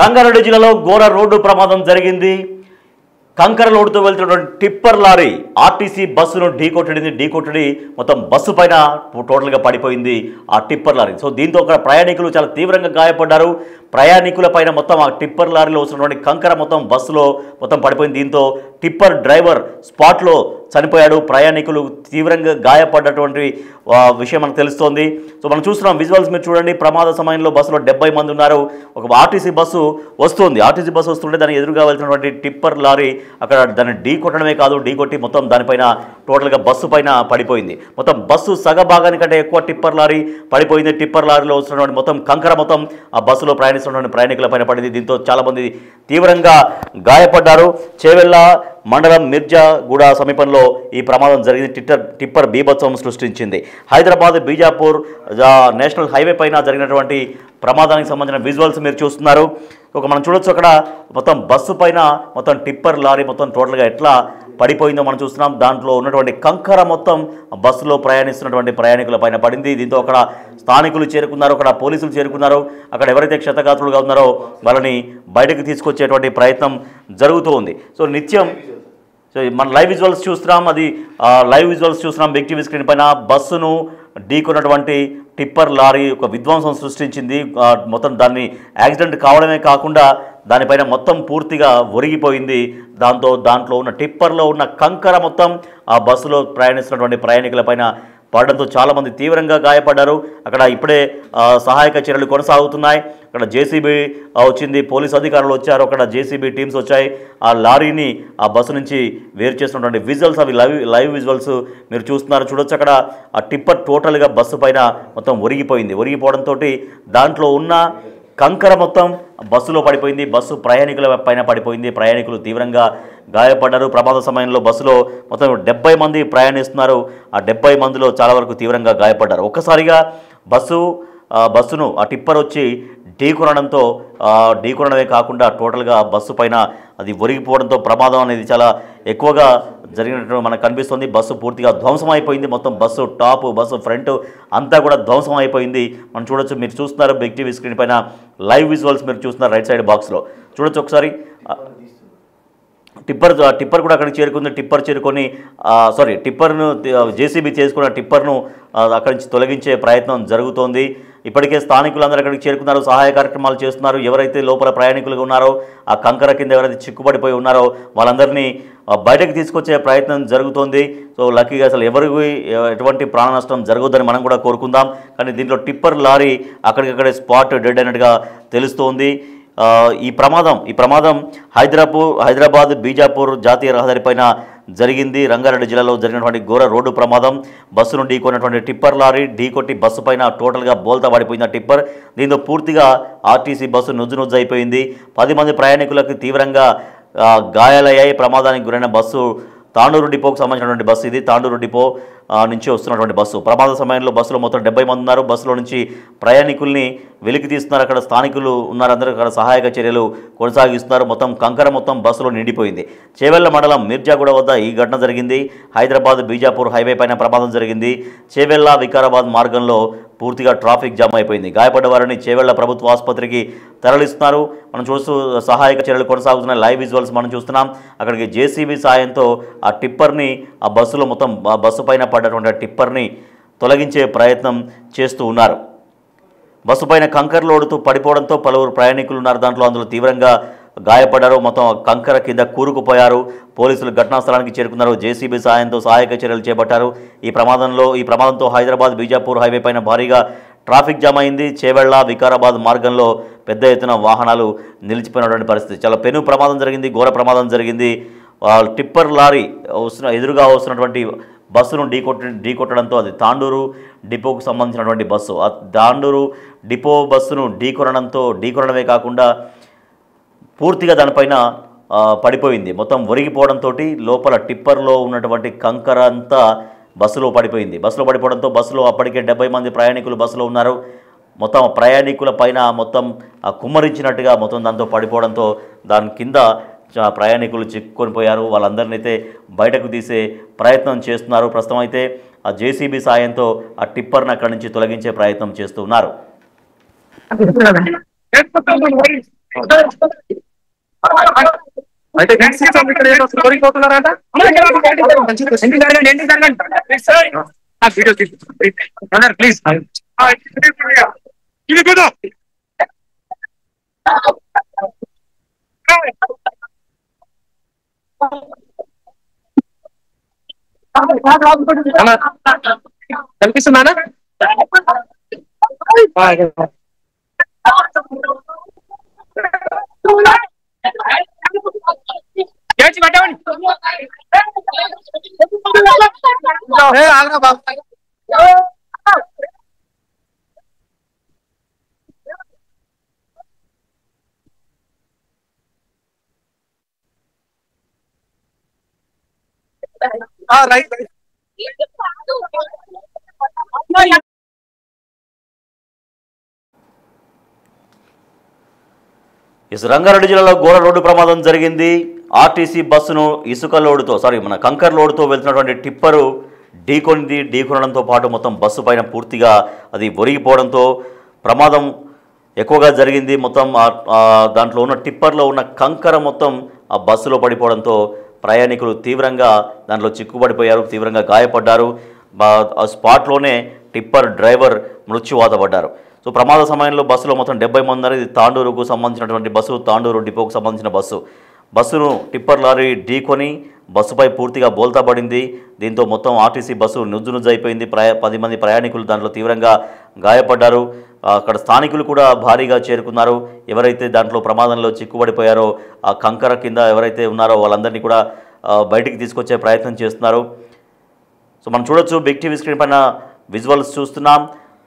రంగారెడ్డి జిల్లాలో ఘోర రోడ్డు ప్రమాదం జరిగింది. కంకర లోడుతో వెళ్తున్నటువంటి టిప్పర్ లారీ ఆర్టీసీ బస్సును ఢీకొట్టడి మొత్తం బస్సు పైన టోటల్గా పడిపోయింది ఆ టిప్పర్ లారీ. సో దీంతో అక్కడ ప్రయాణికులు చాలా తీవ్రంగా గాయపడ్డారు. ప్రయాణికుల పైన మొత్తం ఆ టిప్పర్ లారీలో వస్తున్నటువంటి కంకర మొత్తం బస్సులో మొత్తం పడిపోయింది. దీంతో టిప్పర్ డ్రైవర్ స్పాట్లో చనిపోయాడు. ప్రయాణికులు తీవ్రంగా గాయపడ్డటువంటి విషయం మనకు తెలుస్తోంది. సో మనం చూస్తున్నాం విజువల్స్, మీరు చూడండి. ప్రమాద సమయంలో బస్సులో 70 మంది ఉన్నారు. ఒక ఆర్టీసీ బస్సు వస్తుంది. ఆర్టీసీ బస్సు వస్తుంటే దాని ఎదురుగా వెళ్తున్నటువంటి టిప్పర్ లారీ అక్కడ దాన్ని ఢీకొట్టడమే కాదు, ఢీకొట్టి మొత్తం దానిపైన టోటల్గా బస్సు పైన పడిపోయింది. మొత్తం బస్సు సగ భాగానికంటే ఎక్కువ టిప్పర్ లారీ పడిపోయింది. టిప్పర్ లారీలో వస్తున్నటువంటి మొత్తం కంకర మొత్తం ఆ బస్సులో ప్రయాణిస్తున్నటువంటి ప్రయాణికుల పైన పడింది. దీంతో చాలామంది తీవ్రంగా గాయపడ్డారు. చేవెళ్ళ మండలం మిర్జాగూడ సమీపంలో ఈ ప్రమాదం జరిగింది. టిప్పర్ బీభత్సం సృష్టించింది. హైదరాబాద్ బీజాపూర్ నేషనల్ హైవే పైన జరిగినటువంటి ప్రమాదానికి సంబంధించిన విజువల్స్ మీరు చూస్తున్నారు. మనం చూడొచ్చు అక్కడ మొత్తం బస్సు పైన మొత్తం టిప్పర్ లారీ మొత్తం టోటల్గా ఎట్లా పడిపోయిందో మనం చూస్తున్నాం. దాంట్లో ఉన్నటువంటి కంకర మొత్తం బస్సులో ప్రయాణిస్తున్నటువంటి ప్రయాణికుల పైన పడింది. దీంతో అక్కడ స్థానికులు చేరుకున్నారు, అక్కడ పోలీసులు చేరుకున్నారు. అక్కడ ఎవరైతే క్షతగాత్రులుగా ఉన్నారో వాళ్ళని బయటకు తీసుకొచ్చేటువంటి ప్రయత్నం జరుగుతూ ఉంది. సో నిత్యం మన లైవ్ విజువల్స్ చూస్తున్నాం. అది లైవ్ విజువల్స్ చూస్తున్నాం బిగ్ టీవీ స్క్రీన్ పైన. బస్సును ఢీకొన్నటువంటి టిప్పర్ లారీ ఒక విధ్వంసం సృష్టించింది. మొత్తం దాన్ని యాక్సిడెంట్ కావడమే కాకుండా దానిపైన మొత్తం పూర్తిగా ఒరిగిపోయింది. దాంట్లో ఉన్న టిప్పర్లో ఉన్న కంకర మొత్తం ఆ బస్సులో ప్రయాణిస్తున్నటువంటి ప్రయాణికుల పైన పడడంతో చాలామంది తీవ్రంగా గాయపడ్డారు. అక్కడ ఇప్పుడే సహాయక చర్యలు కొనసాగుతున్నాయి. అక్కడ జేసీబీ వచ్చింది, పోలీసు అధికారులు వచ్చారు, అక్కడ జేసీబీ టీమ్స్ వచ్చాయి. ఆ లారీని ఆ బస్సు నుంచి వేరు చేస్తున్నటువంటి విజువల్స్, అవి లైవ్ విజువల్స్ మీరు చూస్తున్నారు. చూడొచ్చు అక్కడ ఆ టిప్పర్ టోటల్గా బస్సు పైన మొత్తం ఒరిగిపోవడంతో దాంట్లో ఉన్న కంకర మొత్తం బస్సులో పడిపోయింది. బస్సు ప్రయాణికుల పైన పడిపోయింది. ప్రయాణికులు తీవ్రంగా గాయపడ్డారు. ప్రమాద సమయంలో బస్సులో మొత్తం 70 మంది ప్రయాణిస్తున్నారు. ఆ 70 మందిలో చాలా వరకు తీవ్రంగా గాయపడ్డారు. ఒక్కసారిగా బస్సును ఆ టిప్పర్ వచ్చి ఢీకొనడమే కాకుండా టోటల్గా బస్సు పైన అది ఒరిగిపోవడంతో ప్రమాదం అనేది చాలా ఎక్కువగా జరిగినట్టు మనకు కనిపిస్తుంది. బస్సు పూర్తిగా ధ్వంసం అయిపోయింది. మొత్తం బస్సు టాప్, బస్సు ఫ్రంట్ అంతా కూడా ధ్వంసం అయిపోయింది. మనం చూడొచ్చు, మీరు చూస్తున్నారు బిగ్ టీవీ స్క్రీన్ పైన లైవ్ విజువల్స్ మీరు చూస్తున్నారు. రైట్ సైడ్ బాక్స్లో చూడొచ్చు ఒకసారి. టిప్పర్ కూడా అక్కడికి చేరుకుంది. టిప్పర్ను జేసీబీ చేసుకున్న టిప్పర్ను అక్కడి నుంచి తొలగించే ప్రయత్నం జరుగుతోంది. ఇప్పటికే స్థానికులందరూ అక్కడికి చేరుకున్నారు, సహాయ కార్యక్రమాలు చేస్తున్నారు. ఎవరైతే లోపల ప్రయాణికులుగా ఉన్నారో ఆ కంకర కింద ఎవరైతే చిక్కుపడిపోయి ఉన్నారో వాళ్ళందరినీ బయటకు తీసుకొచ్చే ప్రయత్నం జరుగుతోంది. సో లక్కీగా అసలు ఎవరికి ఎటువంటి ప్రాణ నష్టం జరగొద్దని మనం కూడా కోరుకుందాం. కానీ దీంట్లో టిప్పర్ లారీ అక్కడికక్కడే స్పాట్ డెడ్ అయినట్టుగా తెలుస్తోంది. ఈ ప్రమాదం హైదరాబాద్ బీజాపూర్ జాతీయ రహదారి పైన జరిగింది. రంగారెడ్డి జిల్లాలో జరిగినటువంటి ఘోర రోడ్డు ప్రమాదం. బస్సును ఢీకొన్నటువంటి టిప్పర్ లారీ ఢీకొట్టి బస్సు పైన టోటల్గా బోల్తా పడిపోయింది ఆ టిప్పర్. దీంతో పూర్తిగా ఆర్టీసీ బస్సు నుజ్జు అయిపోయింది. 10 మంది ప్రయాణికులకు తీవ్రంగా గాయాలయ్యాయి. ప్రమాదానికి గురైన బస్సు తాండూరు డిపోకు సంబంధించినటువంటి బస్సు ఇది. తాండూరు డిపో నుంచి వస్తున్నటువంటి బస్సు. ప్రమాద సమయంలో బస్సులో మొత్తం 70 మంది ఉన్నారు. బస్సులో నుంచి ప్రయాణికుల్ని వెలికి తీస్తున్నారు. అక్కడ స్థానికులు ఉన్నారు, అందరూ అక్కడ సహాయక చర్యలు కొనసాగిస్తున్నారు. మొత్తం కంకర మొత్తం బస్సులో నిండిపోయింది. చేవెళ్ళ మండలం మిర్జాగూడ వద్ద ఈ ఘటన జరిగింది. హైదరాబాద్ బీజాపూర్ హైవే పైన ప్రమాదం జరిగింది. చేవెళ్ళ వికారాబాద్ మార్గంలో పూర్తిగా ట్రాఫిక్ జామ్ అయిపోయింది. గాయపడ్డ వారిని చేవెళ్ళ ప్రభుత్వ ఆసుపత్రికి తరలిస్తున్నారు. మనం చూస్తూ సహాయక చర్యలు కొనసాగుతున్న లైవ్ విజువల్స్ మనం చూస్తున్నాం. అక్కడికి జేసీబీ సాయంతో ఆ టిప్పర్ని ఆ బస్సులో మొత్తం బస్సు పైన పడ్డటువంటి టిప్పర్ని తొలగించే ప్రయత్నం చేస్తూ ఉన్నారు. బస్సు పైన కంకర లోడుతూ పడిపోవడంతో పలువురు ప్రయాణికులు ఉన్నారు. అందులో తీవ్రంగా గాయపడ్డారు. మొత్తం కంకర కింద కూరుకుపోయారు. పోలీసులు ఘటనా స్థలానికి చేరుకున్నారు. జేసీబీ సాయంతో సహాయక చర్యలు చేపట్టారు. ఈ ప్రమాదంతో హైదరాబాద్ బీజాపూర్ హైవే పైన భారీగా ట్రాఫిక్ జామ్ అయింది. చేవెళ్ళ వికారాబాద్ మార్గంలో పెద్ద ఎత్తున వాహనాలు నిలిచిపోయినటువంటి పరిస్థితి. చాలా పెను ప్రమాదం జరిగింది, ఘోర ప్రమాదం జరిగింది. టిప్పర్ లారీ ఎదురుగా వస్తున్నటువంటి బస్సును ఢీకొట్టడంతో అది తాండూరు డిపోకు సంబంధించినటువంటి బస్సు. ఆ తాండూరు డిపో బస్సును ఢీకొనడమే కాకుండా పూర్తిగా దానిపైన పడిపోయింది. మొత్తం ఒరిగిపోవడంతో లోపల టిప్పర్లో ఉన్నటువంటి కంకర అంతా బస్సులో పడిపోయింది. బస్సులో పడిపోవడంతో బస్సులో అప్పటికే 70 మంది ప్రయాణికులు బస్సులో ఉన్నారు. మొత్తం ప్రయాణికుల పైన మొత్తం కుమ్మరించినట్టుగా మొత్తం దాంతో పడిపోవడంతో దాని కింద ప్రయాణికులు చిక్కుకొని పోయారు. వాళ్ళందరినీ అయితే బయటకు తీసే ప్రయత్నం చేస్తున్నారు. ప్రస్తుతం అయితే ఆ జేసీబీ సాయంతో ఆ టిప్పర్ని అక్కడి నుంచి తొలగించే ప్రయత్నం చేస్తున్నారు. అయితే ఇక్కడ ఏదో స్టోరీ పోతున్నారంట. ప్లీజ్ కనిపిస్తుందా? రైట్. రంగారెడ్డి జిల్లాలో ఘోర రోడ్డు ప్రమాదం జరిగింది. ఆర్టీసీ బస్సును ఇసుక లోడుతో మన కంకర్ లోడుతో వెళ్తున్నటువంటి టిప్పరు ఢీకొనడంతో పాటు మొత్తం బస్సు పైన పూర్తిగా అది ఒరిగిపోవడంతో ప్రమాదం ఎక్కువగా జరిగింది. మొత్తం దాంట్లో ఉన్న టిప్పర్లో ఉన్న కంకర మొత్తం ఆ బస్సులో పడిపోవడంతో ప్రయాణికులు తీవ్రంగా దాంట్లో చిక్కుబడిపోయారు, తీవ్రంగా గాయపడ్డారు. స్పాట్లోనే టిప్పర్ డ్రైవర్ మృత్యువాత పడ్డారు. సో ప్రమాద సమయంలో బస్సులో మొత్తం 70 మంది అనేది తాండూరుకు సంబంధించినటువంటి బస్సు, తాండూరు డిపోకు సంబంధించిన బస్సును టిప్పర్ లారీ ఢీకొని బస్సుపై పూర్తిగా బోల్తా పడింది. దీంతో మొత్తం ఆర్టీసీ బస్సు నుజ్జు అయిపోయింది. 10 మంది ప్రయాణికులు దాంట్లో తీవ్రంగా గాయపడ్డారు. అక్కడ స్థానికులు కూడా భారీగా చేరుకున్నారు. ఎవరైతే దాంట్లో ప్రమాదంలో చిక్కుబడిపోయారో ఆ కంకర కింద ఎవరైతే ఉన్నారో వాళ్ళందరినీ కూడా బయటికి తీసుకొచ్చే ప్రయత్నం చేస్తున్నారు. సో మనం చూడొచ్చు, బిగ్ టీవీ స్క్రీన్ పైన విజువల్స్ చూస్తున్నాం.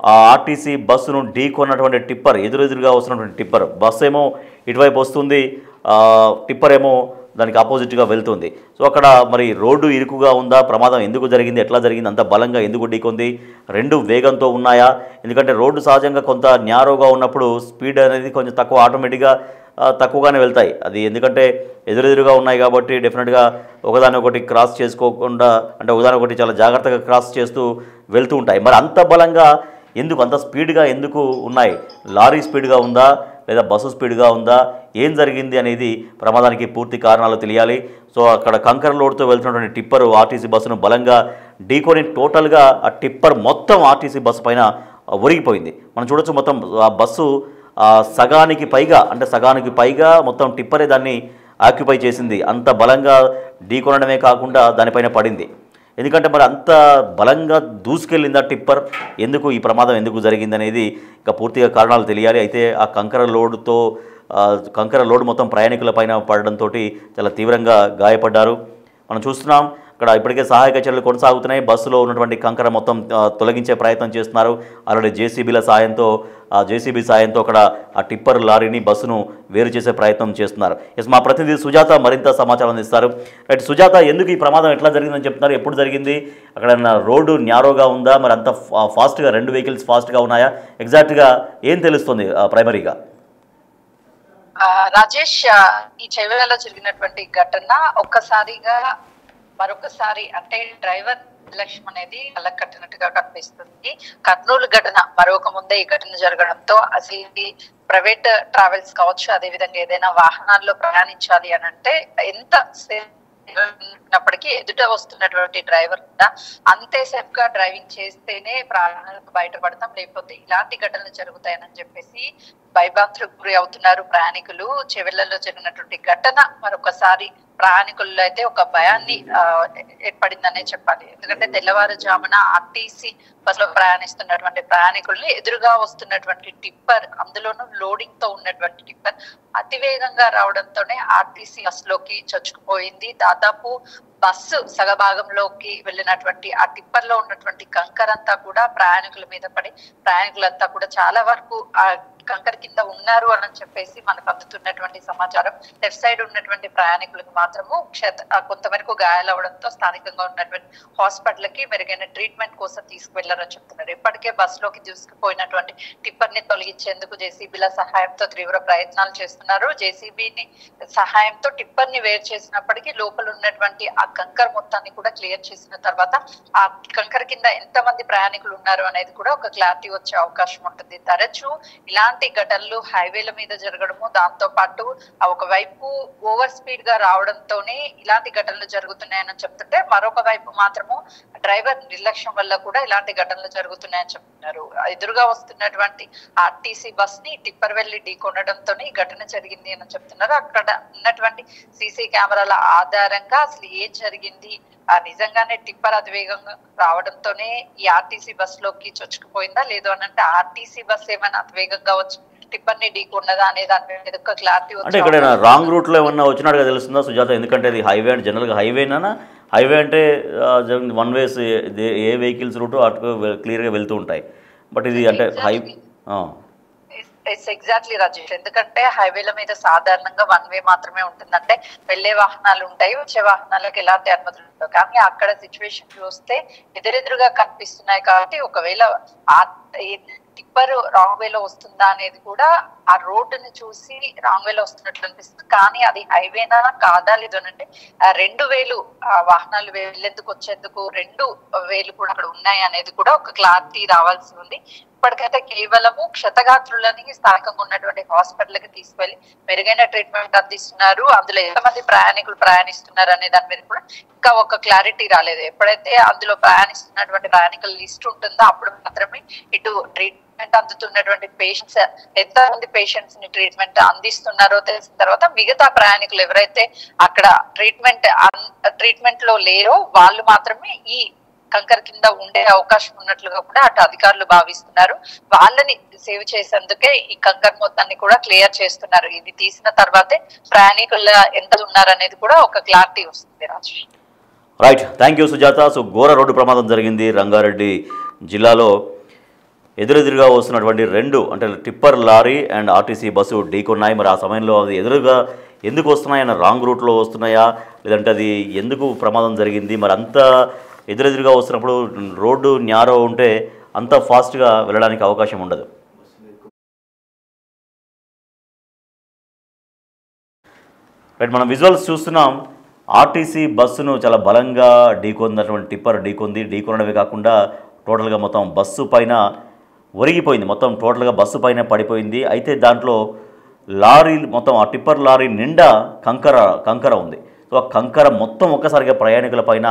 ఆ ఆర్టీసీ బస్సును ఢీకొన్నటువంటి టిప్పర్, ఎదురుగా వస్తున్నటువంటి టిప్పర్, బస్సు ఏమో ఇటువైపు వస్తుంది, టిప్పర్ ఏమో దానికి ఆపోజిట్గా వెళ్తుంది. సో అక్కడ మరి రోడ్డు ఇరుకుగా ఉందా, ప్రమాదం ఎందుకు జరిగింది, ఎట్లా జరిగింది, అంత బలంగా ఎందుకు ఢీకొంది, రెండు వేగంతో ఉన్నాయా? ఎందుకంటే రోడ్డు సహజంగా కొంత న్యారోగా ఉన్నప్పుడు స్పీడ్ అనేది కొంచెం తక్కువ, ఆటోమేటిక్గా తక్కువగానే వెళ్తాయి. అది ఎందుకంటే ఎదురుగా ఉన్నాయి కాబట్టి డెఫినెట్గా ఒకదానొకటి క్రాస్ చేసుకోకుండా, అంటే ఒకదానొకటి చాలా జాగ్రత్తగా క్రాస్ చేస్తూ వెళ్తూ ఉంటాయి. మరి అంత బలంగా ఎందుకు, అంత స్పీడ్గా ఎందుకు ఉన్నాయి? లారీ స్పీడ్గా ఉందా లేదా బస్సు స్పీడ్గా ఉందా, ఏం జరిగింది అనేది ప్రమాదానికి పూర్తి కారణాలు తెలియాలి. సో అక్కడ కంకర లోడ్తో వెళ్తున్నటువంటి టిప్పరు ఆర్టీసీ బస్సును బలంగా ఢీకొని టోటల్గా ఆ టిప్పర్ మొత్తం ఆర్టీసీ బస్సు పైన ఒరిగిపోయింది. మనం చూడొచ్చు, మొత్తం ఆ బస్సు సగానికి పైగా మొత్తం టిప్పరే దాన్ని ఆక్యుపై చేసింది. అంత బలంగా ఢీకొనడమే కాకుండా దానిపైన పడింది. ఎందుకంటే మరి అంత బలంగా దూసుకెళ్ళిందా టిప్పర్, ఎందుకు ఈ ప్రమాదం ఎందుకు జరిగింది అనేది ఇంకా పూర్తిగా కారణాలు తెలియాలి. అయితే ఆ కంకర లోడ్ మొత్తం ప్రయాణికుల పైన పడడంతో చాలా తీవ్రంగా గాయపడ్డారు. మనం చూస్తున్నాం అక్కడ ఇప్పటికే సహాయక చర్యలు కొనసాగుతున్నాయి. బస్సులో ఉన్నటువంటి కంకర మొత్తం తొలగించే ప్రయత్నం చేస్తున్నారు. ఆల్రెడీ జేసీబీ సాయంతో అక్కడ ఆ టిప్పర్ లారీని బస్సును వేరు చేసే ప్రయత్నం చేస్తున్నారు. మా ప్రతినిధి సుజాత మరింత సమాచారం అందిస్తారు. రైట్ సుజాత, ఎందుకు ఈ ప్రమాదం ఎట్లా జరిగిందని చెప్తున్నారు, ఎప్పుడు జరిగింది, అక్కడ రోడ్డు న్యారోగా ఉందా, మరి అంత ఫాస్ట్గా, రెండు వెహికల్స్ ఫాస్ట్గా ఉన్నాయా, ఎగ్జాక్ట్గా ఏం తెలుస్తుంది ప్రైమరీగా? రాజేష్, ఈ చెవిలలో జరిగినటువంటి ఘటన మరొకసారి అంటే డ్రైవర్ నిర్లక్ష్యం అనేది కళ్ళకు కట్టినట్టుగా కనిపిస్తుంది. కర్నూలు ఘటన మరొక ముందే ఈ ఘటన జరగడంతో అసలు ప్రైవేట్ ట్రావెల్స్ కావచ్చు, అదే విధంగా ఏదైనా వాహనాల్లో ప్రయాణించాలి అని అంటే ఎంత ఉన్నప్పటికీ ఎదుట వస్తున్నటువంటి డ్రైవర్ కూడా అంతే సేఫ్ గా డ్రైవింగ్ చేస్తేనే ప్రాణాలకు బయటపడతాం, లేకపోతే ఇలాంటి ఘటనలు జరుగుతాయని చెప్పేసి భయభ్రాంతులకు గురి అవుతున్నారు ప్రయాణికులు. చెవెళ్లలో జరిగినటువంటి ఘటన మరొకసారి ప్రయాణికుల్లో అయితే ఒక భయాన్ని ఏర్పడిందనే చెప్పాలి. ఎందుకంటే తెల్లవారుజామున ఆర్టీసీ బస్సులో ప్రయాణిస్తున్నటువంటి ప్రయాణికుల్ని ఎదురుగా వస్తున్నటువంటి టిప్పర్, అందులోనూ లోడింగ్ తో ఉన్నటువంటి టిప్పర్ అతివేగంగా రావడంతోనే ఆర్టీసీ బస్సులోకి చొచ్చుకుపోయింది. దాదాపు బస్సు సగభాగంలోకి వెళ్ళినటువంటి ఆ టిప్పర్ లో ఉన్నటువంటి కంకర్ అంతా కూడా ప్రయాణికుల మీద పడి ప్రయాణికులంతా కూడా చాలా వరకు ఆ కంకర కింద ఉన్నారు అని చెప్పేసి మనకు అందుతున్నటువంటి సమాచారం. లెఫ్ట్ సైడ్ ఉన్నటువంటి ప్రయాణికులకు మాత్రము కొంతవరకు గాయాలవడంతో స్థానికంగా ఉన్నటువంటి హాస్పిటల్ కి మెరుగైన ట్రీట్మెంట్ కోసం తీసుకువెళ్లారని చెప్తున్నారు. ఇప్పటికే బస్సులోకి దూసుకుపోయినటువంటి టిప్పర్ ని తొలగించేందుకు జేసీబీల సహాయంతో తీవ్ర ప్రయత్నాలు చేస్తున్నారు. జేసీబీని సహాయంతో టిప్పర్ ని వేరు చేసినప్పటికీ లోపల ఉన్నటువంటి ఆ కంకర్ మొత్తాన్ని కూడా క్లియర్ చేసిన తర్వాత ఆ కంకర కింద ఎంత మంది ప్రయాణికులు ఉన్నారు అనేది కూడా ఒక క్లారిటీ వచ్చే అవకాశం ఉంటుంది. తరచూ ఇలాంటి ఇలాంటి ఘటనలు హైవేల మీద జరగడము, దాంతో పాటు ఒకవైపు ఓవర్ స్పీడ్ గా రావడంతోనే ఇలాంటి ఘటనలు జరుగుతున్నాయని చెప్తుంటే, మరొక వైపు మాత్రము డ్రైవర్ నిర్లక్ష్యం వల్ల కూడా ఇలాంటి ఘటనలు జరుగుతున్నాయని చెప్తున్నారు. ఎదురుగా వస్తున్నటువంటి ఆర్టీసీ బస్ ని టిప్పర్ వెళ్లి ఢీకొనడంతోనే ఈ ఘటన జరిగింది అని చెప్తున్నారు. అక్కడ ఉన్నటువంటి సీసీ కెమెరాల ఆధారంగా అసలు ఏం జరిగింది, నిజంగానే టిప్పర్ అతివేగంగా రావడంతోనే ఈ ఆర్టీసీ బస్ లోకి చొచ్చుకుపోయిందా, లేదు అని అంటే ఆర్టీసీ బస్ ఏమైనా అతివేగంగా వచ్చి టిప్పర్ ని ఢీకొన్నదా అనే దాని మీద ఒక క్లారిటీ అంటే ఇక్కడ రాంగ్ రూట్ లో ఏమన్నా వచ్చినట్టుగా తెలుస్తుందా సుజాత? ఎందుకంటే అది హైవే అంటే జనరల్గా హైవేనా, హైవే అంటే వన్ వేస్ ఏ వెహికల్స్ రూట్ అటు క్లియర్గా వెళ్తూ ఉంటాయి. బట్ ఇది అంటే ఎగ్జాక్ట్లీ రాజేష్, ఎందుకంటే హైవేల మీద సాధారణంగా వన్ వే మాత్రమే ఉంటుంది. అంటే వెళ్లే వాహనాలు ఉంటాయి, వచ్చే వాహనాలకు ఎలాంటి అనుమతులు ఉండవు. కానీ అక్కడ సిచ్యువేషన్ చూస్తే ఎదురెదురుగా కనిపిస్తున్నాయి. కాబట్టి ఒకవేళ టిప్పర్ రాంగ్ వేలో వస్తుందా అనేది కూడా ఆ రోడ్డుని చూసి రాంగ్ వేలో వస్తున్నట్లు అనిపిస్తుంది. కానీ అది హైవేనా కాదా లేదు అంటే 2 వేలు వాహనాలు వెళ్లేందుకు వచ్చేందుకు 2 వేలు కూడా అక్కడ ఉన్నాయి అనేది కూడా ఒక క్లారిటీ రావాల్సి ఉంది. ఇప్పటికైతే కేవలము క్షతగాత్రులని స్థానికంగా ఉన్నటువంటి హాస్పిటల్ కి తీసుకెళ్లి మెరుగైన ట్రీట్మెంట్ అందిస్తున్నారు. అందులో ఎంతమంది ప్రయాణికులు ప్రయాణిస్తున్నారు అనే దాని మీద కూడా ఇంకా ఒక క్లారిటీ రాలేదు. ఎప్పుడైతే అందులో ప్రయాణిస్తున్నటువంటి ప్రయాణికుల లిస్ట్ ఉంటుందో అప్పుడు మాత్రమే ఇటు ట్రీట్మెంట్ అందుతున్నటువంటి పేషెంట్స్ ఎంతమంది పేషెంట్స్ ని ట్రీట్మెంట్ అందిస్తున్నారో తెలిసిన తర్వాత మిగతా ప్రయాణికులు ఎవరైతే అక్కడ ట్రీట్మెంట్ లో లేరో వాళ్ళు మాత్రమే ఈ కంకర కింద ఉండే అవకాశం ఉన్నట్లుగా కూడా అటు అధికారులు భావిస్తున్నారు. వాళ్ళని సేవ్ చేసేందుకే ఈ కంకర మొత్తాన్ని కూడా క్లియర్ చేస్తున్నారు. ఇది తీసిన తర్వాతే ప్రయాణికుల ఎంత ఉన్నారనేది కూడా ఒక క్లారిటీ వస్తుంది. Rajesh, right, thank you Sujatha. So ఘోర రోడ్డు ప్రమాదం జరిగింది రంగారెడ్డి జిల్లాలో. ఎదురెదురుగా వస్తున్నటువంటి 2 అంటే tipper lorry and RTC bus ఢీకొన్నాయి. మరి ఆ సమయంలో అది ఎదురుగా ఎందుకు వస్తున్నాయన్న రాంగ్ రూట్లో వస్తున్నాయా, లేదంటే అది ఎందుకు ప్రమాదం జరిగింది? మరి అంత ఎదురెదురుగా వస్తున్నప్పుడు రోడ్డు న్యారో ఉంటే అంత ఫాస్ట్గా వెళ్ళడానికి అవకాశం ఉండదు. రైట్, మనం విజువల్స్ చూస్తున్నాం. ఆర్టీసీ బస్సును చాలా బలంగా ఢీకొన్నటువంటి టిప్పర్ ఢీకొనడమే కాకుండా టోటల్గా మొత్తం బస్సు పైన ఒరిగిపోయింది. మొత్తం టోటల్గా బస్సు పైన పడిపోయింది. అయితే దాంట్లో లారీ మొత్తం ఆ టిప్పర్ లారీ నిండా కంకర ఉంది. సో ఆ కంకర మొత్తం ఒక్కసారిగా ప్రయాణికుల పైన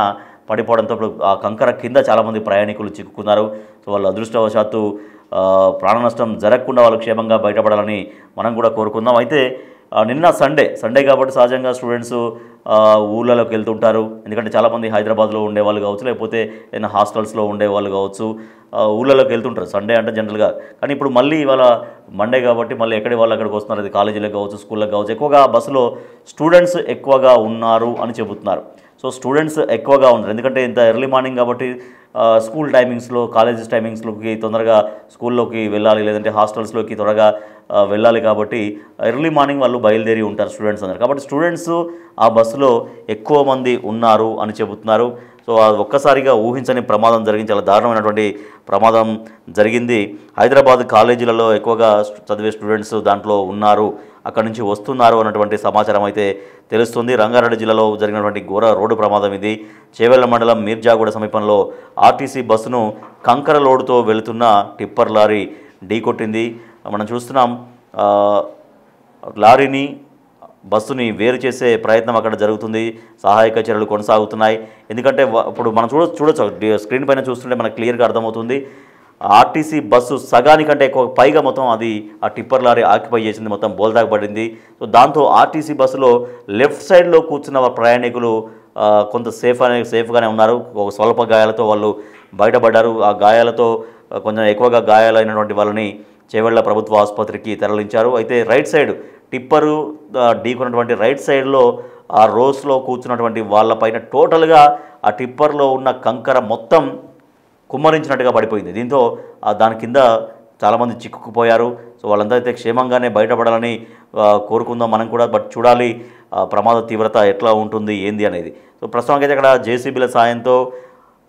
పడిపోవడంతో ఆ కంకర కింద చాలామంది ప్రయాణికులు చిక్కుకున్నారు. సో వాళ్ళు అదృష్టవశాత్తు ప్రాణ నష్టం జరగకుండా వాళ్ళు క్షేమంగా బయటపడాలని మనం కూడా కోరుకుందాం. అయితే నిన్న సండే కాబట్టి సహజంగా స్టూడెంట్స్ ఊళ్ళలోకి వెళ్తుంటారు. ఎందుకంటే చాలామంది హైదరాబాద్లో ఉండేవాళ్ళు కావచ్చు, లేకపోతే ఏదైనా హాస్టల్స్లో ఉండేవాళ్ళు కావచ్చు, ఊళ్ళలోకి వెళ్తుంటారు సండే అంటే జనరల్గా. కానీ ఇప్పుడు మళ్ళీ ఇవాళ మండే కాబట్టి మళ్ళీ ఎక్కడి వాళ్ళు అక్కడికి వస్తున్నారు. అది కాలేజీలకు కావచ్చు, స్కూళ్ళకి కావచ్చు. ఎక్కువగా బస్సులో స్టూడెంట్స్ ఎక్కువగా ఉన్నారు అని చెబుతున్నారు. సో స్టూడెంట్స్ ఎక్కువగా ఉన్నారు ఎందుకంటే ఇంత ఎర్లీ మార్నింగ్ కాబట్టి స్కూల్ టైమింగ్స్లో, కాలేజెస్ టైమింగ్స్లోకి తొందరగా స్కూల్లోకి వెళ్ళాలి, లేదంటే హాస్టల్స్లోకి త్వరగా వెళ్ళాలి. కాబట్టి ఎర్లీ మార్నింగ్ వాళ్ళు బయలుదేరి ఉంటారు స్టూడెంట్స్ అందరు. కాబట్టి స్టూడెంట్స్ ఆ బస్సులో ఎక్కువ మంది ఉన్నారు అని చెబుతున్నారు. సో అది ఒక్కసారిగా ఊహించని ప్రమాదం జరిగింది. చాలా దారుణమైనటువంటి ప్రమాదం జరిగింది. హైదరాబాద్ కాలేజీలలో ఎక్కువగా చదివే స్టూడెంట్స్ దాంట్లో ఉన్నారు, అక్కడి నుంచి వస్తున్నారు అన్నటువంటి సమాచారం అయితే తెలుస్తుంది. రంగారెడ్డి జిల్లాలో జరిగినటువంటి ఘోర రోడ్డు ప్రమాదం ఇది. చేవెళ్ల మండలం మీర్జాగూడ సమీపంలో ఆర్టీసీ బస్సును కంకర లోడుతో వెళుతున్న టిప్పర్ లారీ ఢీకొట్టింది. మనం చూస్తున్నాం లారీని బస్సుని వేరు చేసే ప్రయత్నం అక్కడ జరుగుతుంది. సహాయక చర్యలు కొనసాగుతున్నాయి. ఎందుకంటే ఇప్పుడు మనం చూడొచ్చు స్క్రీన్ పైన చూస్తుంటే మనకు క్లియర్గా అర్థమవుతుంది. ఆర్టీసీ బస్సు సగానికంటే ఎక్కువ పైగా మొత్తం అది ఆ టిప్పర్ లారీ ఆక్యుపై చేసింది, మొత్తం బోల్దాక పడింది. సో దాంతో ఆర్టీసీ బస్సులో లెఫ్ట్ సైడ్లో కూర్చున్న ప్రయాణికులు కొంత సేఫ్గానే ఉన్నారు. ఒక స్వల్ప గాయాలతో వాళ్ళు బయటపడ్డారు. ఆ గాయాలతో కొంచెం ఎక్కువగా గాయాలైనటువంటి వాళ్ళని చేవెళ్ల ప్రభుత్వ ఆసుపత్రికి తరలించారు. అయితే రైట్ సైడ్ టిప్పరు ఢీకొన్నటువంటి రైట్ సైడ్లో ఆ రోస్లో కూర్చున్నటువంటి వాళ్ళపైన టోటల్గా ఆ టిప్పర్లో ఉన్న కంకర మొత్తం కుమ్మరించినట్టుగా పడిపోయింది. దీంతో దాని కింద చాలామంది చిక్కుకుపోయారు. సో వాళ్ళంతా అయితే క్షేమంగానే బయటపడాలని కోరుకుందాం మనం కూడా. బట్ చూడాలి ప్రమాద తీవ్రత ఎట్లా ఉంటుంది ఏంది అనేది. సో ప్రస్తుతానికి అయితే అక్కడ జేసీబీల సాయంతో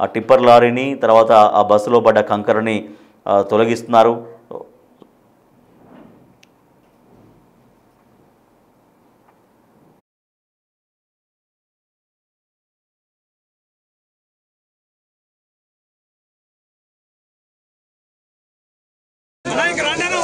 ఆ టిప్పర్ లారీని తర్వాత ఆ బస్సులో పడ్డ కంకరని తొలగిస్తున్నారు. Run,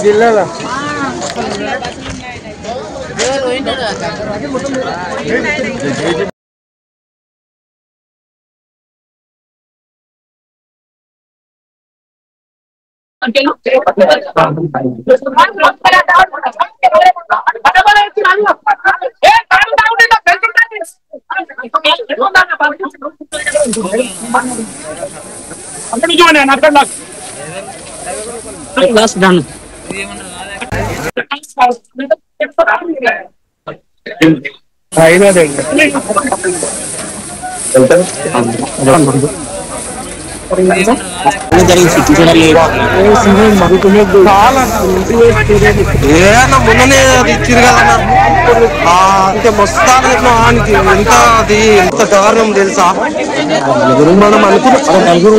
జిల్లాలో ఏదన్నా మొన్ననే అది ఇచ్చారు కదన్నా అంటే మొత్తానికి ఎంత అది ఎంత దారుణం తెలుసా మనం అనుకున్న ఇప్పుడు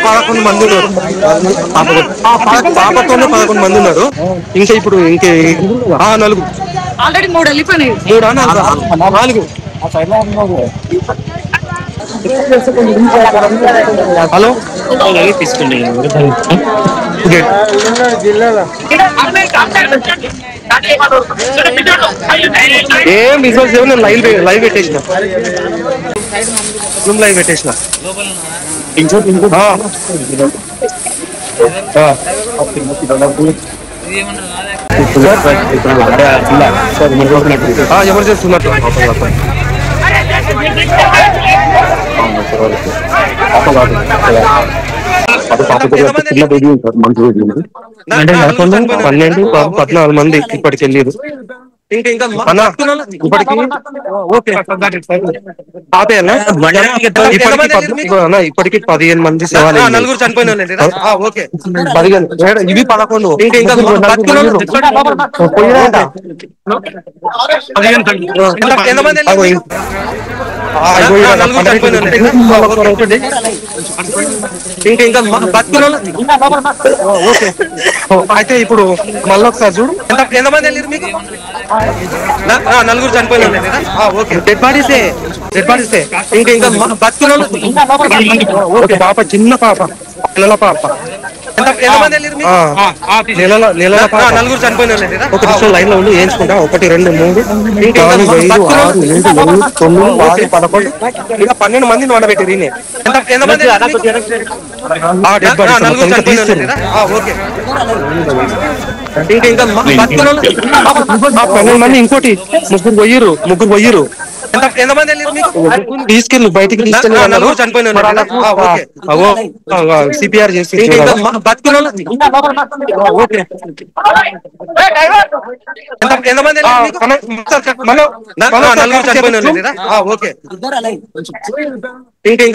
11 మంది ఉన్నారు పాపతోనే 11 మంది ఉన్నారు ఇంకా ఇప్పుడు ఇంకే 4 ఆల్రెడీ 3 వెళ్ళిపోయినాయి 4 హలో జిల్లాలో ఏం విజువల్స్ ఏమో నేను లైవ్ పెట్టేసిన లైవ్ పెట్టేసిన ఎమర్జెన్సీ ఉన్నట్టు అంటే 12 14 మంది ఇప్పటికి వెళ్ళారు ఇప్పటికి ఇప్పటికి 15 మంది సేవలు 4 చనిపోయిన 15 ఇవి 11 ఇంకా అయితే ఇప్పుడు మళ్ళీ ఒకసారి చూడు ఎంతమంది వెళ్ళారు మీకు 4 చనిపోయిన డెడ్ బాడీసే ఇంకా పాప చిన్న పాప నెలల పాప ఎంతమంది వెళ్ళారు నెలల పాప 4 చనిపోయిన ఒక నిమిషం లైన్ లో ఉండి వేయించుకుంటా 1 2 3 4 5 6 7 8 9 10 11 ఇలా 12 మందిని వండబెట్టారు ఎంతమంది ఇంకా 12 మంది ఇంకోటి ముగ్గురు పోయిరు ఎంతమంది తీసుకెళ్ళి బయటికి తీసుకెళ్ళి చనిపోయిన సిపిఆర్ చేసి ఎంతమంది ఇంకా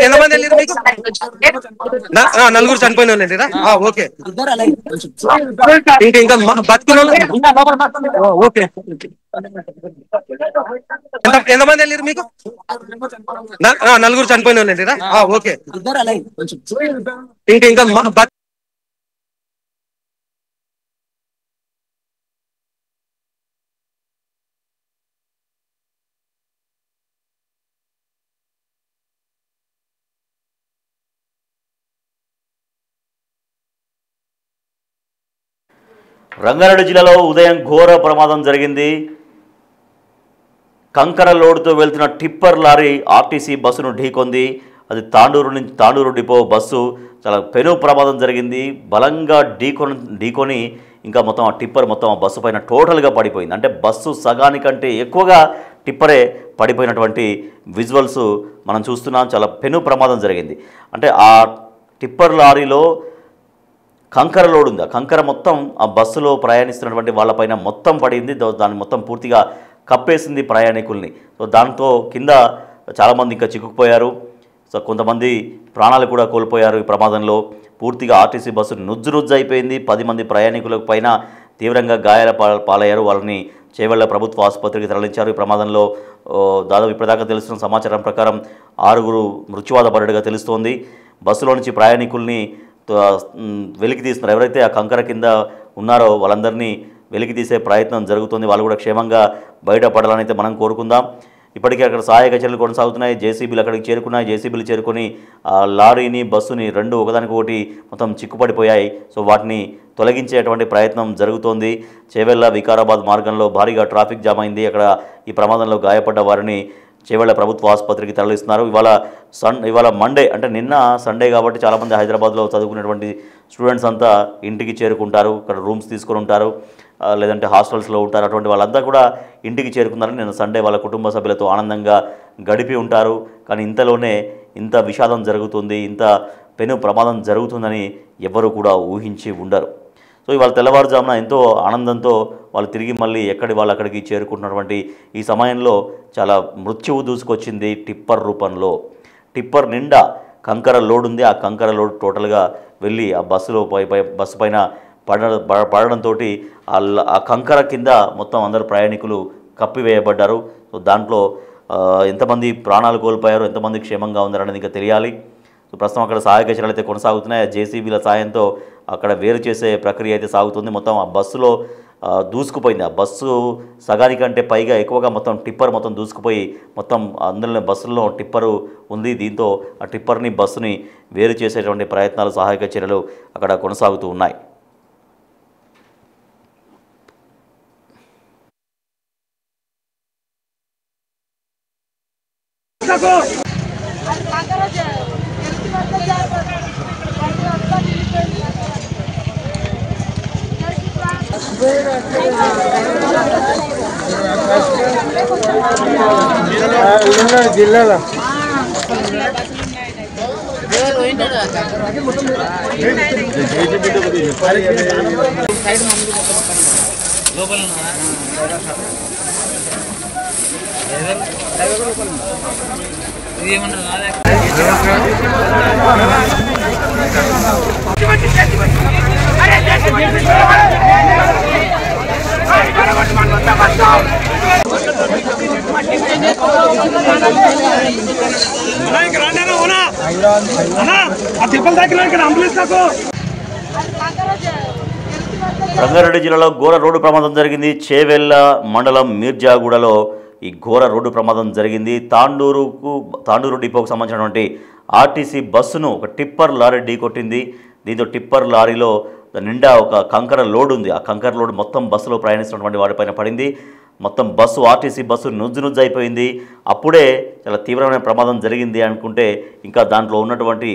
ఎంతమంది వెళ్ళారు మీకు 4 చనిపోయిన ఇంకా ఎంతమంది వెళ్ళారు మీకు 4 చనిపోయిన ఇంకా రంగారెడ్డి జిల్లాలో ఉదయం ఘోర ప్రమాదం జరిగింది. కంకర లోడుతో వెళ్తున్న టిప్పర్ లారీ ఆర్టీసీ బస్సును ఢీకొంది. అది తాండూరు డిపో బస్సు. చాలా పెను ప్రమాదం జరిగింది. బలంగా ఢీకొని ఇంకా మొత్తం ఆ టిప్పర్ మొత్తం ఆ బస్సు పైన టోటల్గా పడిపోయింది. అంటే బస్సు సగానికంటే ఎక్కువగా టిప్పరే పడిపోయినటువంటి విజువల్స్ మనం చూస్తున్నాం. చాలా పెను ప్రమాదం జరిగింది. అంటే ఆ టిప్పర్ లారీలో కంకర లోడ్ ఉంది. ఆ కంకర మొత్తం ఆ బస్సులో ప్రయాణిస్తున్నటువంటి వాళ్ళపైన మొత్తం పడింది. దాన్ని మొత్తం పూర్తిగా కప్పేసింది ప్రయాణికుల్ని. సో దాంతో కింద చాలామంది ఇంకా చిక్కుకుపోయారు. సో కొంతమంది ప్రాణాలు కూడా కోల్పోయారు ఈ ప్రమాదంలో. పూర్తిగా ఆర్టీసీ బస్సు నుజ్జు అయిపోయింది. 10 మంది ప్రయాణికుల పైన తీవ్రంగా గాయాల పాలయ్యారు. వాళ్ళని చేవెళ్ల ప్రభుత్వ ఆసుపత్రికి తరలించారు. ఈ ప్రమాదంలో దాదాపు ఇప్పటిదాకా తెలుస్తున్న సమాచారం ప్రకారం 6 మృత్యువాత పడ్డట్టుగా తెలుస్తోంది. బస్సులో నుంచి ప్రయాణికుల్ని వెలికి తీస్తున్నారు. ఎవరైతే ఆ కంకర కింద ఉన్నారో వాళ్ళందరినీ వెలికి తీసే ప్రయత్నం జరుగుతుంది. వాళ్ళు కూడా క్షేమంగా బయటపడాలని అయితే మనం కోరుకుందాం. ఇప్పటికే అక్కడ సహాయక చర్యలు కొనసాగుతున్నాయి. జేసీబీలు అక్కడికి చేరుకున్నాయి. జేసీబీలు చేరుకొని లారీని బస్సుని రెండు ఒకదానికొకటి మొత్తం చిక్కుపడిపోయాయి. సో వాటిని తొలగించేటువంటి ప్రయత్నం జరుగుతోంది. చేవెళ్ల వికారాబాద్ మార్గంలో భారీగా ట్రాఫిక్ జామ్ అయింది. అక్కడ ఈ ప్రమాదంలో గాయపడ్డ వారిని చేవెళ్ల ప్రభుత్వ ఆసుపత్రికి తరలిస్తున్నారు. ఇవాళ మండే అంటే నిన్న సండే కాబట్టి చాలామంది హైదరాబాద్లో చదువుకునేటువంటి స్టూడెంట్స్ అంతా ఇంటికి చేరుకుంటారు. ఇక్కడ రూమ్స్ తీసుకొని ఉంటారు, లేదంటే హాస్టల్స్లో ఉంటారు. అటువంటి వాళ్ళంతా కూడా ఇంటికి చేరుకున్నారని నిన్న సండే వాళ్ళ కుటుంబ సభ్యులతో ఆనందంగా గడిపి ఉంటారు. కానీ ఇంతలోనే ఇంత విషాదం జరుగుతుంది, ఇంత పెను ప్రమాదం జరుగుతుందని ఎవ్వరూ కూడా ఊహించి ఉండరు. సో ఇవాళ తెల్లవారుజామున ఎంతో ఆనందంతో వాళ్ళు తిరిగి మళ్ళీ వాళ్ళు అక్కడికి చేరుకుంటున్నటువంటి ఈ సమయంలో చాలా మృత్యువు దూసుకొచ్చింది టిప్పర్ రూపంలో. టిప్పర్ నిండా కంకర లోడ్ ఉంది. ఆ కంకర లోడ్ టోటల్గా వెళ్ళి ఆ బస్సు పైన పడడంతో ఆ కంకర కింద మొత్తం అందరు ప్రయాణికులు కప్పివేయబడ్డారు. సో దాంట్లో ఎంతమంది ప్రాణాలు కోల్పోయారో, ఎంతమంది క్షేమంగా ఉన్నారనేది ఇంకా తెలియాలి. సో ప్రస్తుతం అక్కడ సహాయక చర్యలు అయితే కొనసాగుతున్నాయి. జేసీబీల సాయంతో అక్కడ వేరు చేసే ప్రక్రియ అయితే సాగుతుంది. మొత్తం ఆ బస్సులో దూసుకుపోయింది. ఆ బస్సు సగానికంటే పైగా ఎక్కువగా మొత్తం టిప్పర్ మొత్తం దూసుకుపోయి మొత్తం అందులో బస్సుల్లో టిప్పరు ఉంది. దీంతో ఆ టిప్పర్ని బస్సుని వేరు చేసేటువంటి ప్రయత్నాలు, సహాయక చర్యలు అక్కడ కొనసాగుతూ ఉన్నాయి. జిల్లాలో రంగారెడ్డి జిల్లాలో ఘోర రోడ్డు ప్రమాదం జరిగింది. చేవెళ్ల మండలం మీర్జాగూడలో ఈ ఘోర రోడ్డు ప్రమాదం జరిగింది. తాండూరు డిపోకు సంబంధించినటువంటి ఆర్టీసీ బస్సును ఒక టిప్పర్ లారీ ఢీకొట్టింది. దీంతో టిప్పర్ లారీలో నిండా ఒక కంకర లోడ్ ఉంది. ఆ కంకర లోడ్ మొత్తం బస్సులో ప్రయాణిస్తున్నటువంటి వారిపైన పడింది. మొత్తం ఆర్టీసీ బస్సు నుజ్జు అయిపోయింది. అప్పుడే చాలా తీవ్రమైన ప్రమాదం జరిగింది అనుకుంటే ఇంకా దాంట్లో ఉన్నటువంటి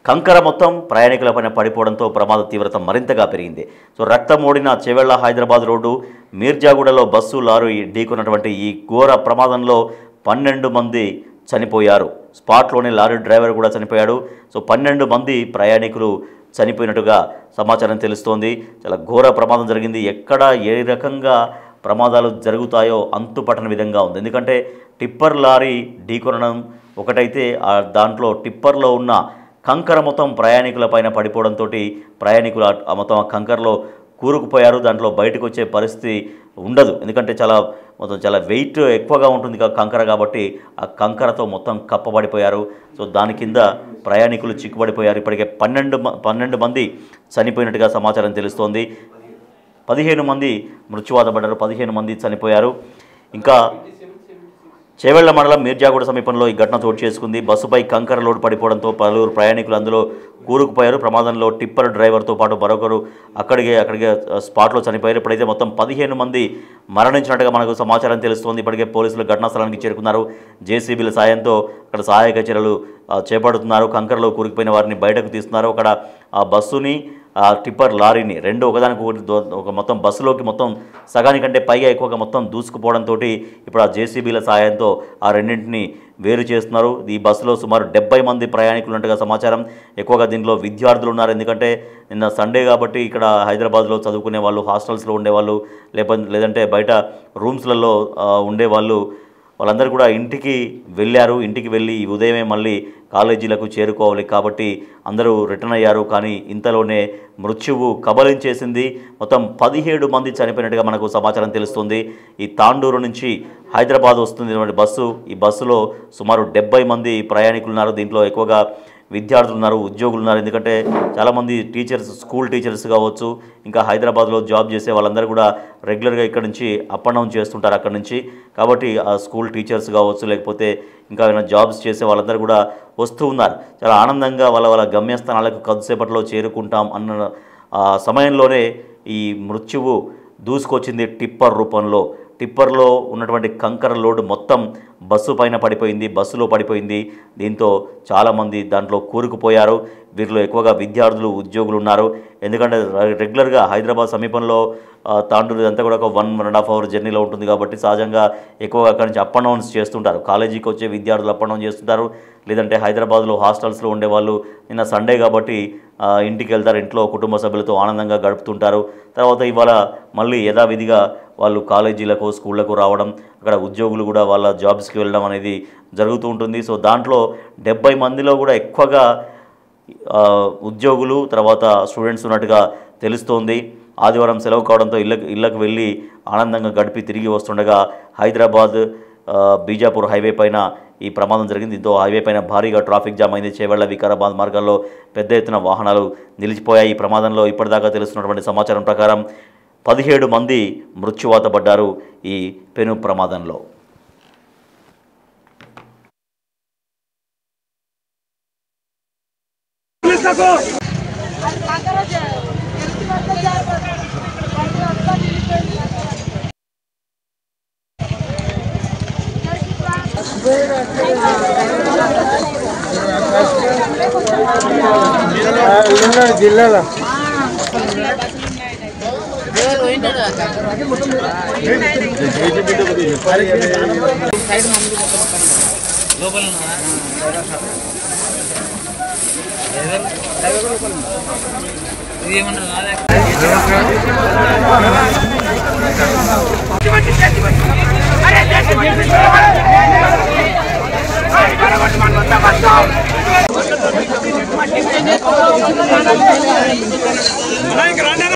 కంకర మొత్తం ప్రయాణికులపైన పడిపోవడంతో ప్రమాద తీవ్రత మరింతగా పెరిగింది. సో రక్తం ఓడిన చేవెళ్ల హైదరాబాద్ రోడ్డు మీర్జాగూడలో బస్సు లారీ ఢీకొన్నటువంటి ఈ ఘోర ప్రమాదంలో 12 మంది చనిపోయారు. స్పాట్లోనే లారీ డ్రైవర్ కూడా చనిపోయాడు. సో 12 మంది ప్రయాణికులు చనిపోయినట్టుగా సమాచారం తెలుస్తోంది. చాలా ఘోర ప్రమాదం జరిగింది. ఎక్కడ ఏ రకంగా ప్రమాదాలు జరుగుతాయో అంతుపట్టని విధంగా ఉంది. ఎందుకంటే టిప్పర్ లారీ ఢీకొనడం ఒకటైతే దాంట్లో టిప్పర్లో ఉన్న కంకర మొత్తం ప్రయాణికుల పైన పడిపోవడంతో ప్రయాణికులు మొత్తం ఆ కంకరలో కూరుకుపోయారు. దాంట్లో బయటకు వచ్చే పరిస్థితి ఉండదు. ఎందుకంటే చాలా వెయిట్ ఎక్కువగా ఉంటుంది కంకర కాబట్టి ఆ కంకరతో మొత్తం కప్పబడిపోయారు. సో దాని కింద ప్రయాణికులు చిక్కుబడిపోయారు. ఇప్పటికే 12 మంది చనిపోయినట్టుగా సమాచారం తెలుస్తోంది. 15 మంది మృత్యువాత పడ్డారు, 15 మంది చనిపోయారు. ఇంకా చేవెళ్ల మండలం మీర్జాగూడ సమీపంలో ఈ ఘటన చోటు చేసుకుంది. బస్సుపై కంకర లోడ్ పడిపోవడంతో పలువురు ప్రయాణికులు అందులో కూరుకుపోయారు. ప్రమాదంలో టిప్పర్ డ్రైవర్తో పాటు మరొకరు అక్కడికే స్పాట్లో చనిపోయారు. ఇప్పుడైతే మొత్తం 15 మంది మరణించినట్టుగా మనకు సమాచారం తెలుస్తోంది. ఇప్పటికే పోలీసులు ఘటనా స్థలానికి చేరుకున్నారు. జేసీబీల సాయంతో అక్కడ సహాయక చర్యలు చేపడుతున్నారు. కంకరలో కూరుకుపోయిన వారిని బయటకు తీస్తున్నారు. అక్కడ ఆ బస్సుని టిప్పర్ లారీని రెండు ఒకదానికి ఒక మొత్తం బస్సులోకి మొత్తం సగానికంటే పైగా ఎక్కువగా మొత్తం దూసుకుపోవడంతో ఇప్పుడు ఆ జేసీబీల సాయంతో ఆ రెండింటిని వేరు చేస్తున్నారు. ఈ బస్సులో సుమారు 70 మంది ప్రయాణికులు ఉన్నట్టుగా సమాచారం. ఎక్కువగా దీంట్లో విద్యార్థులు ఉన్నారు. ఎందుకంటే నిన్న సండే కాబట్టి ఇక్కడ హైదరాబాద్లో చదువుకునే వాళ్ళు, హాస్టల్స్లో ఉండేవాళ్ళు, లేదంటే బయట రూమ్స్లలో ఉండేవాళ్ళు వాళ్ళందరూ కూడా ఇంటికి వెళ్ళారు. ఇంటికి వెళ్ళి ఈ ఉదయమే మళ్ళీ కాలేజీలకు చేరుకోవాలి కాబట్టి అందరూ రిటర్న్ అయ్యారు. కానీ ఇంతలోనే మృత్యువు కబలించేసింది. మొత్తం 17 మంది చనిపోయినట్టుగా మనకు సమాచారం తెలుస్తుంది. ఈ తాండూరు నుంచి హైదరాబాద్ వస్తున్నటువంటి బస్సు, ఈ బస్సులో సుమారు 70 మంది ప్రయాణికులు ఉన్నారు. దీంట్లో ఎక్కువగా విద్యార్థులు ఉన్నారు, ఉద్యోగులు ఉన్నారు. ఎందుకంటే చాలామంది టీచర్స్, స్కూల్ టీచర్స్ కావచ్చు, ఇంకా హైదరాబాద్లో జాబ్ చేసే వాళ్ళందరూ కూడా రెగ్యులర్గా ఇక్కడ నుంచి అప్ అండ్ డౌన్ చేస్తుంటారు అక్కడ నుంచి. కాబట్టి ఆ స్కూల్ టీచర్స్ కావచ్చు, లేకపోతే ఇంకా ఏమైనా జాబ్స్ చేసే వాళ్ళందరూ కూడా వస్తూ ఉన్నారు. చాలా ఆనందంగా వాళ్ళ గమ్యస్థానాలకు కొద్దిసేపట్లో చేరుకుంటాం అన్న సమయంలోనే ఈ మృత్యువు దూసుకొచ్చింది టిప్పర్ రూపంలో. టిప్పర్లో ఉన్నటువంటి కంకర లోడ్ మొత్తం బస్సు పైన పడిపోయింది, బస్సులో పడిపోయింది. దీంతో చాలామంది దాంట్లో కూరుకుపోయారు. వీరిలో ఎక్కువగా విద్యార్థులు, ఉద్యోగులు ఉన్నారు. ఎందుకంటే రెగ్యులర్గా హైదరాబాద్ సమీపంలో తాండూరు అంతా కూడా ఒక 1.5 అవర్ జర్నీలో ఉంటుంది కాబట్టి సహజంగా ఎక్కువగా అక్కడి నుంచి అప్ అండ్ డౌన్స్ చేస్తుంటారు. కాలేజీకి వచ్చే విద్యార్థులు అప్ అండ్ డౌన్ చేస్తుంటారు. లేదంటే హైదరాబాద్లో హాస్టల్స్లో ఉండేవాళ్ళు నిన్న సండే కాబట్టి ఇంటికి వెళ్తారు, ఇంట్లో కుటుంబ సభ్యులతో ఆనందంగా గడుపుతుంటారు. తర్వాత ఇవాళ మళ్ళీ యథావిధిగా వాళ్ళు కాలేజీలకు, స్కూళ్లకు రావడం, అక్కడ ఉద్యోగులు కూడా వాళ్ళ జాబ్స్కి వెళ్ళడం అనేది జరుగుతూ ఉంటుంది. సో దాంట్లో 70 మందిలో కూడా ఎక్కువగా ఉద్యోగులు, తర్వాత స్టూడెంట్స్ ఉన్నట్టుగా తెలుస్తోంది. ఆదివారం సెలవు కావడంతో ఇళ్లకు వెళ్ళి ఆనందంగా గడిపి తిరిగి వస్తుండగా హైదరాబాద్ బీజాపూర్ హైవే పైన ఈ ప్రమాదం జరిగింది. దీంతో హైవే పైన భారీగా ట్రాఫిక్ జామ్ అయింది. చేవెళ్ల, వికారాబాద్ మార్గాల్లో పెద్ద ఎత్తున వాహనాలు నిలిచిపోయాయి. ఈ ప్రమాదంలో ఇప్పటిదాకా తెలుస్తున్నటువంటి సమాచారం ప్రకారం 17 మంది మృత్యువాత పడ్డారు ఈ పెను ప్రమాదంలో. జిల్లాలో